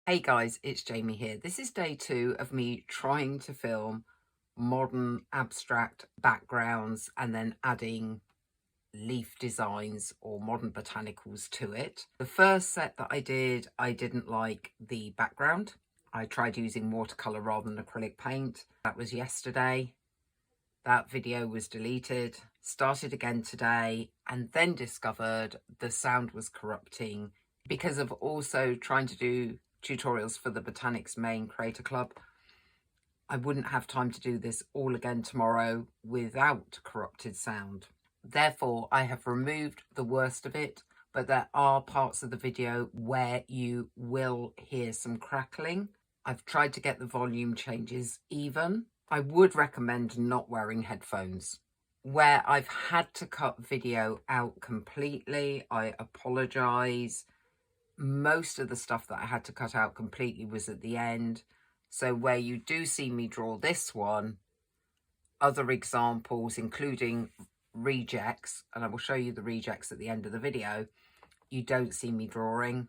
Hey guys, it's Jamie here. This is day 2 of me trying to film modern abstract backgrounds and then adding leaf designs or modern botanicals to it. The first set that I didn't like the background. I tried using watercolour rather than acrylic paint. That was yesterday. That video was deleted. Started again today and then discovered the sound was corrupting because of also trying to do tutorials for the Botanics main creator club. I wouldn't have time to do this all again tomorrow without corrupted sound. Therefore, I have removed the worst of it, but there are parts of the video where you will hear some crackling. I've tried to get the volume changes even. I would recommend not wearing headphones. Where I've had to cut video out completely, I apologise. Most of the stuff that I had to cut out completely was at the end. So where you do see me draw this one, other examples, including rejects, and I will show you the rejects at the end of the video, you don't see me drawing.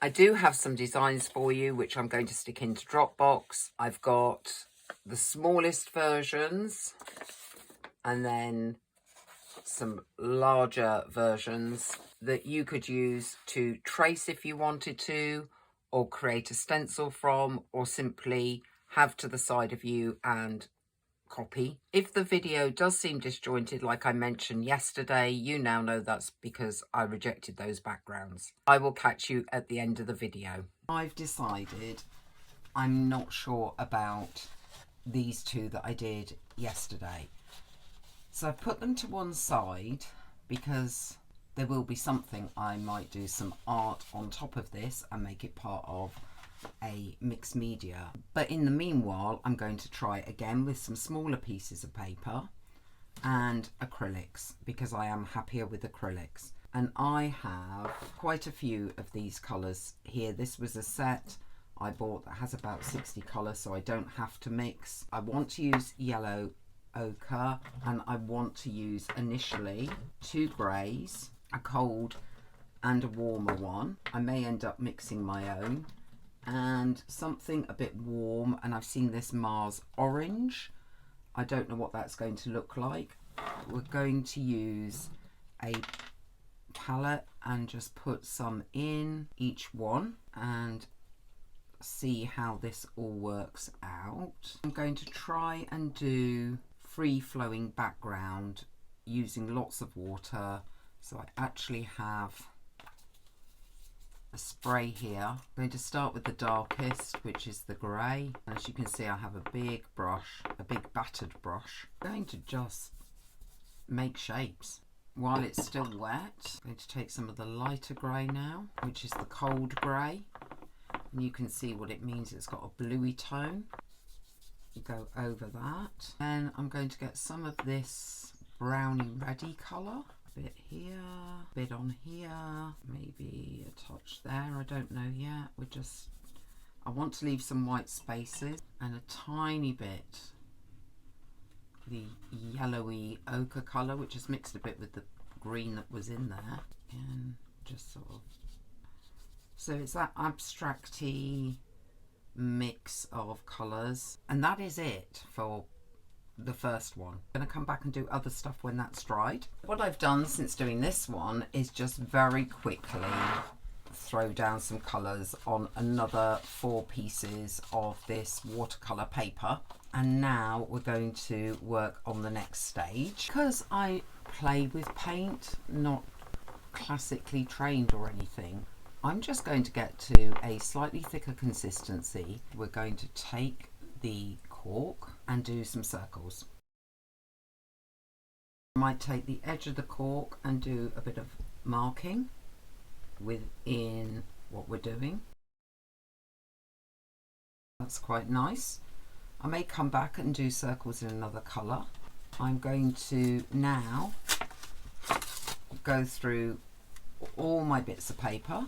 I do have some designs for you, which I'm going to stick into Dropbox. I've got the smallest versions and then some larger versions that you could use to trace if you wanted to, or create a stencil from, or simply have to the side of you and copy. If the video does seem disjointed, like I mentioned yesterday, you now know that's because I rejected those backgrounds. I will catch you at the end of the video. I've decided I'm not sure about these two that I did yesterday. So I've put them to one side because there will be something I might do some art on top of this and make it part of a mixed media. But in the meanwhile, I'm going to try again with some smaller pieces of paper and acrylics because I am happier with acrylics. And I have quite a few of these colours here. This was a set I bought that has about 60 colours, so I don't have to mix. I want to use yellow ochre, and I want to use initially 2 greys, a cold and a warmer one. I may end up mixing my own, and something a bit warm, and I've seen this Mars orange. I don't know what that's going to look like. We're going to use a palette and just put some in each one and see how this all works out. I'm going to try and do free-flowing background using lots of water. So I actually have a spray here. I'm going to start with the darkest, which is the grey. And as you can see, I have a big brush, a big battered brush. I'm going to just make shapes while it's still wet. I'm going to take some of the lighter grey now, which is the cold grey. And you can see what it means. It's got a bluey tone. Go over that. Then I'm going to get some of this browny reddy colour. A bit here, a bit on here, maybe a touch there, I don't know yet. I want to leave some white spaces and a tiny bit the yellowy ochre colour, which is mixed a bit with the green that was in there. And just sort of, so it's that abstract-y mix of colours, and that is it for the first one. I'm going to come back and do other stuff when that's dried. What I've done since doing this one is just very quickly throw down some colours on another 4 pieces of this watercolour paper, and now we're going to work on the next stage. Because I play with paint, not classically trained or anything, I'm just going to get to a slightly thicker consistency. We're going to take the cork and do some circles. I might take the edge of the cork and do a bit of marking within what we're doing. That's quite nice. I may come back and do circles in another colour. I'm going to now go through all my bits of paper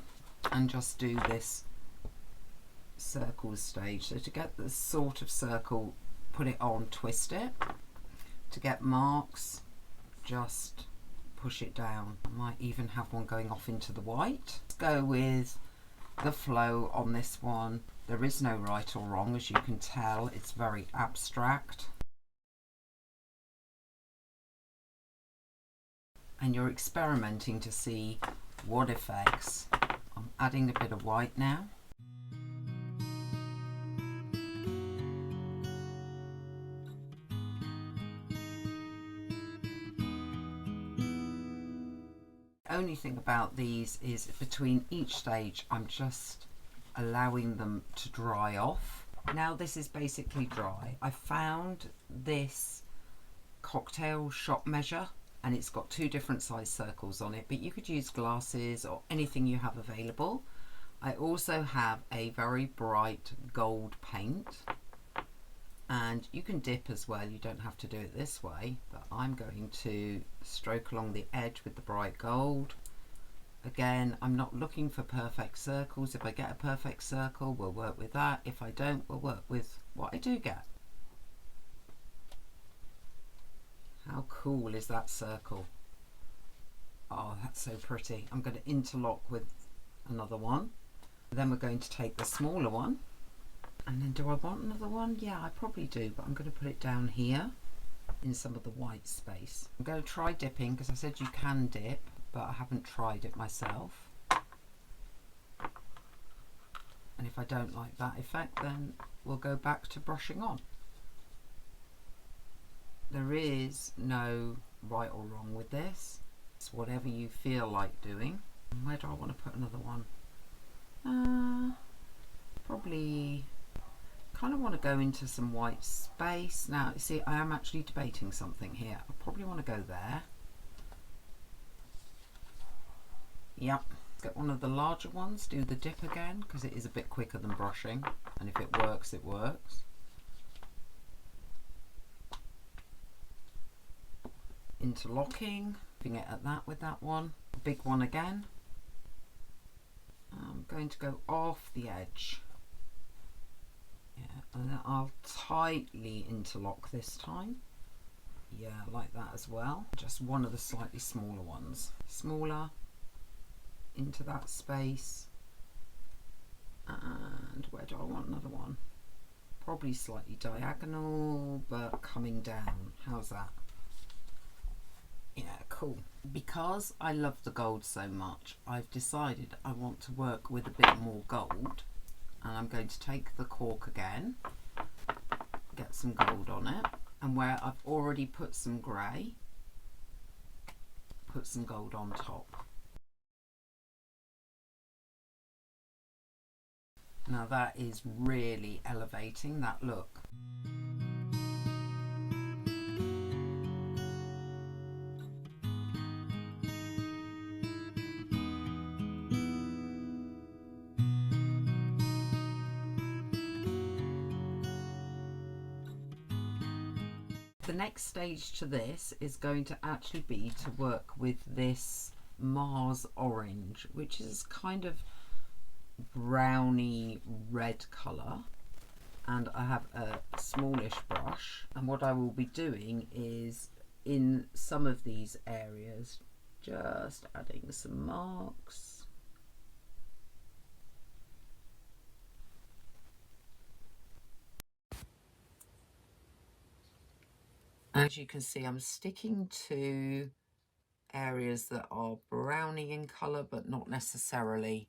and just do this circle stage. So to get the sort of circle, put it on, twist it. To get marks, just push it down. I might even have one going off into the white. Let's go with the flow on this one. There is no right or wrong, as you can tell. It's very abstract. And you're experimenting to see what effects. I'm adding a bit of white now. Only thing about these is between each stage I'm just allowing them to dry off. Now this is basically dry. I found this cocktail shot measure and it's got 2 different size circles on it, but you could use glasses or anything you have available. I also have a very bright gold paint, and you can dip as well, you don't have to do it this way, but I'm going to stroke along the edge with the bright gold. Again, I'm not looking for perfect circles. If I get a perfect circle, we'll work with that. If I don't, we'll work with what I do get. How cool is that circle? Oh, that's so pretty. I'm going to interlock with another one. Then we're going to take the smaller one. And then do I want another one? Yeah, I probably do, but I'm going to put it down here in some of the white space. I'm going to try dipping because I said you can dip, but I haven't tried it myself. And if I don't like that effect, then we'll go back to brushing on. There is no right or wrong with this. It's whatever you feel like doing. Where do I want to put another one? Probably kind of want to go into some white space. Now, you see, I am actually debating something here. I probably want to go there. Yep. Get one of the larger ones, do the dip again, because it is a bit quicker than brushing. And if it works, it works. Interlocking, looking at that with that one. Big one again. I'm going to go off the edge. Yeah, and then I'll tightly interlock this time. Yeah, like that as well. Just one of the slightly smaller ones. Smaller, into that space. And where do I want another one? Probably slightly diagonal, but coming down. How's that? Yeah, cool. Because I love the gold so much, I've decided I want to work with a bit more gold. And I'm going to take the cork again, get some gold on it, and where I've already put some grey, put some gold on top. Now that is really elevating that look. The next stage to this is going to actually be to work with this Mars orange, which is kind of browny red colour, and I have a smallish brush, and what I will be doing is in some of these areas just adding some marks. As you can see, I'm sticking to areas that are browny in colour, but not necessarily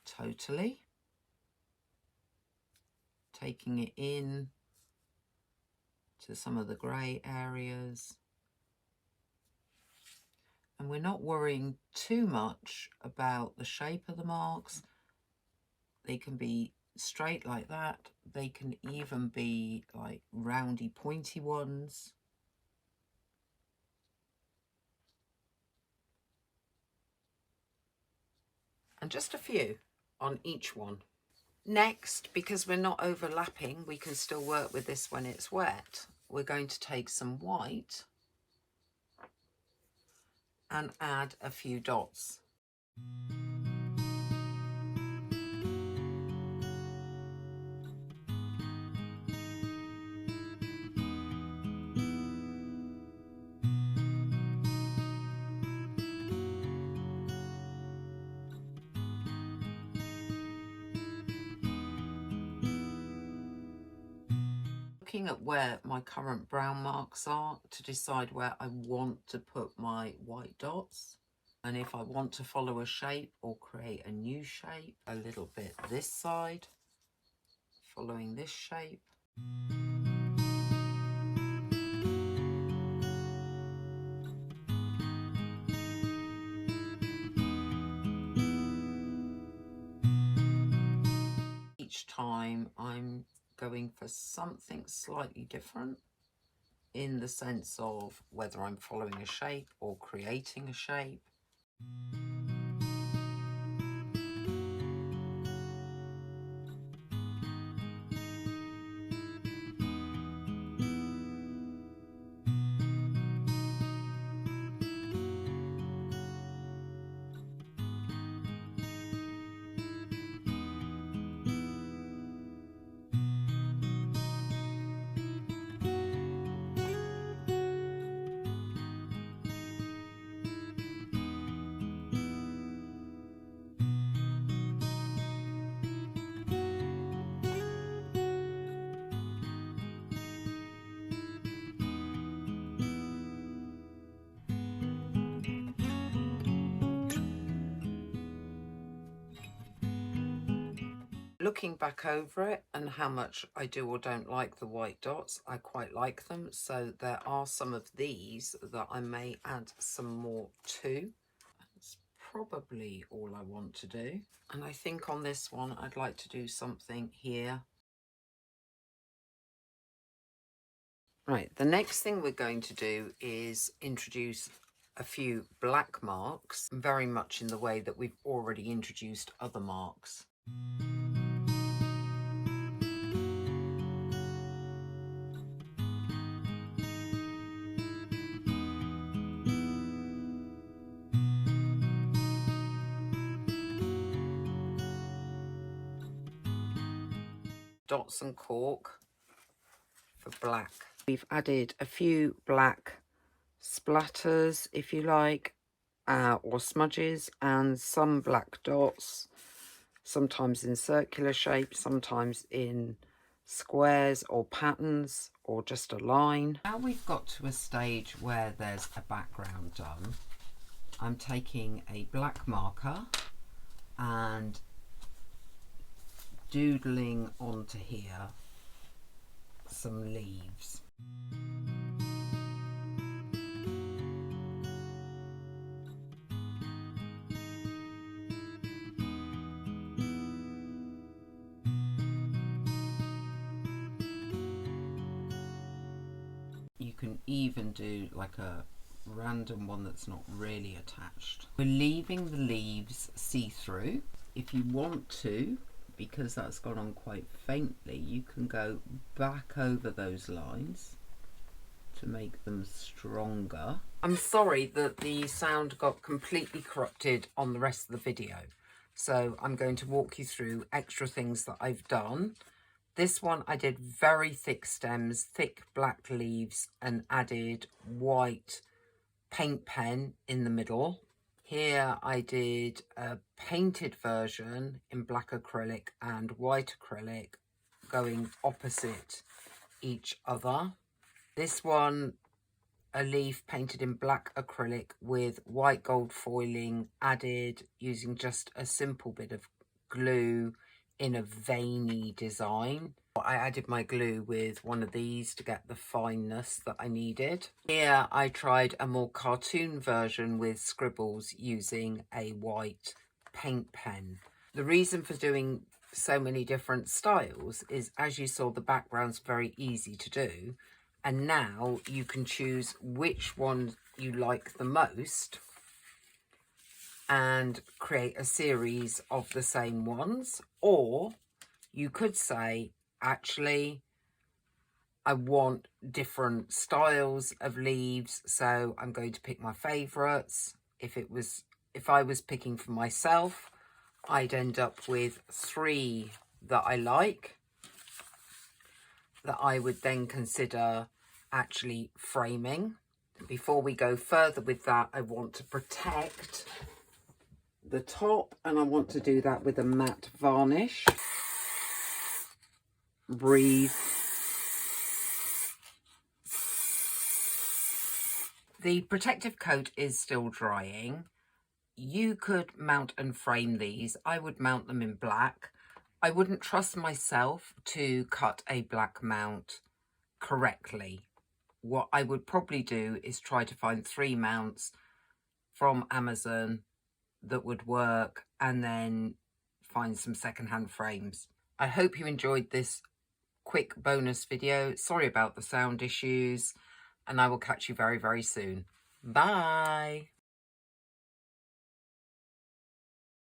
totally. Taking it in to some of the grey areas. And we're not worrying too much about the shape of the marks. They can be straight like that. They can even be like roundy, pointy ones. And just a few on each one. Next, because we're not overlapping, we can still work with this when it's wet. We're going to take some white and add a few dots. looking at where my current brown marks are to decide where I want to put my white dots. And if I want to follow a shape or create a new shape, a little bit this side, following this shape. Each time I'm going for something slightly different in the sense of whether I'm following a shape or creating a shape. Looking back over it and how much I do or don't like the white dots, I quite like them. So there are some of these that I may add some more to. That's probably all I want to do. And I think on this one, I'd like to do something here. Right, the next thing we're going to do is introduce a few black marks, very much in the way that we've already introduced other marks. Dots and cork for black. We've added a few black splatters, if you like, or smudges, and some black dots, sometimes in circular shape, sometimes in squares or patterns, or just a line. Now we've got to a stage where there's a background done, I'm taking a black marker and doodling onto here some leaves. You can even do like a random one that's not really attached. We're leaving the leaves see-through. If you want to, because that's gone on quite faintly, you can go back over those lines to make them stronger. I'm sorry that the sound got completely corrupted on the rest of the video, so I'm going to walk you through extra things that I've done. This one I did very thick stems, thick black leaves, and added white paint pen in the middle. Here I did a painted version in black acrylic and white acrylic going opposite each other. This one, a leaf painted in black acrylic with white gold foiling added using just a simple bit of glue in a veiny design. I added my glue with one of these to get the fineness that I needed. Here I tried a more cartoon version with scribbles using a white paint pen. The reason for doing so many different styles is, as you saw, the background's very easy to do, and now you can choose which one you like the most and create a series of the same ones. Or you could say, actually, I want different styles of leaves, so I'm going to pick my favourites. If I was picking for myself, I'd end up with 3 that I like, that I would then consider actually framing. Before we go further with that, I want to protect the top, and I want to do that with a matte varnish. Breathe. The protective coat is still drying. You could mount and frame these. I would mount them in black. I wouldn't trust myself to cut a black mount correctly. What I would probably do is try to find 3 mounts from Amazon that would work, and then find some secondhand frames. I hope you enjoyed this quick bonus video. Sorry about the sound issues, and I will catch you very, very soon. Bye.